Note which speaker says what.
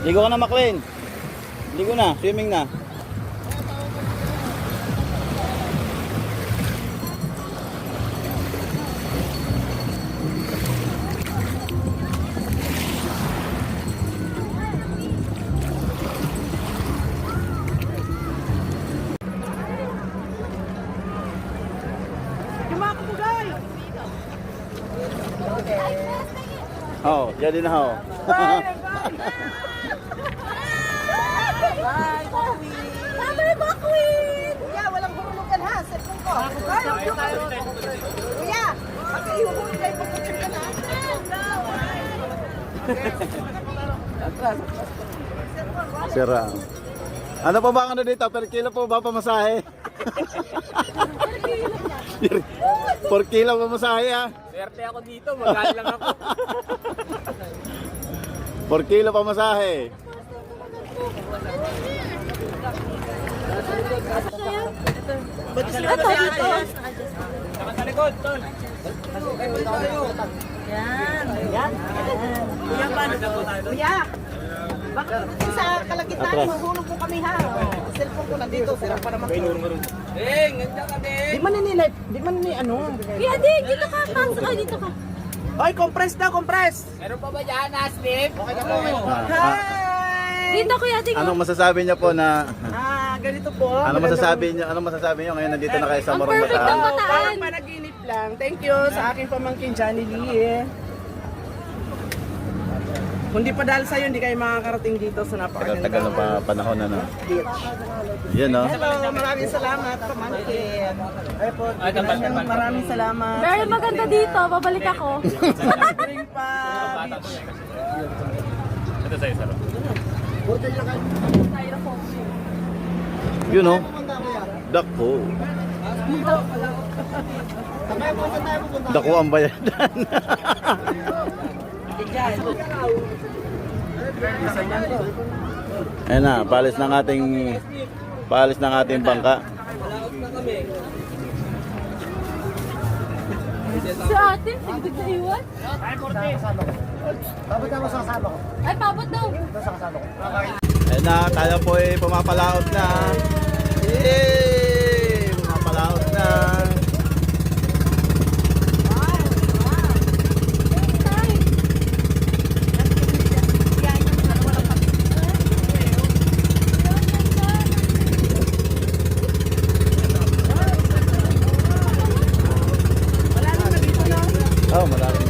Speaker 1: Ligo ka na, Maclean. Ligo na, swimming na. Oh, jadi na ho.
Speaker 2: Bye, Bakwin! Bye, Bakwin! Kuya, walang hulugan ha, cellphone ko. Kuya, pag-ihuhulog kayo pagkakit ka na.
Speaker 1: Sira. Ano pa ba ang ano dito? Per kilo po ba pamasahe? 4 kilo pamasahe ah.
Speaker 3: Swerte ako dito, magaan lang ako.
Speaker 1: 4 kilo pamasahe.
Speaker 2: Ito, dito.
Speaker 3: Sa likod, tol.
Speaker 2: Yan. Yan. Kuya, paano? Kuya, bakit sa kalagitnaan
Speaker 1: Atras.
Speaker 2: mahulog po kami ha? Cellphone ko nandito, sira pa naman.
Speaker 3: Nandiyan ka din.
Speaker 2: Di man nilay, di man ni ano.
Speaker 4: Kuya Ding, dito ka. Pasok ka, dito ka.
Speaker 2: Oy, compress na, compress.
Speaker 3: Meron pa ba dyan, Aslim? Okay na po.
Speaker 2: Hi!
Speaker 4: Dito, Kuya Ding.
Speaker 1: Anong masasabi niyo po na
Speaker 2: Ganito po.
Speaker 1: Anong masasabi niyo ngayon nandito na kayo sa
Speaker 4: Ang
Speaker 1: Morong
Speaker 4: perfect
Speaker 1: Bataan?
Speaker 4: ng Bataan.
Speaker 2: Parang panaginip lang. Thank you sa aking pamangkin Johnny Lee. Kundi pa dahil sa'yo, hindi kayo makakarating dito sa napakaganda.
Speaker 1: Tagal ng panahon ano. Yun no.
Speaker 2: Hello, maraming salamat, pamangkin. Ay po, maraming salamat.
Speaker 4: Very maganda dito. Babalik ako.
Speaker 2: Ring pa.
Speaker 3: Ito sa'yo, saro.
Speaker 1: Yun no. Dako. Dako ang bayadan. Ayan na, paalis ng ating bangka.
Speaker 4: Sa atin, hindi na iwan. Ay, pabot daw.
Speaker 1: Ayan na, tayo po ay pumapalaot na. Yay! Pumapalaot na. Oh, malalim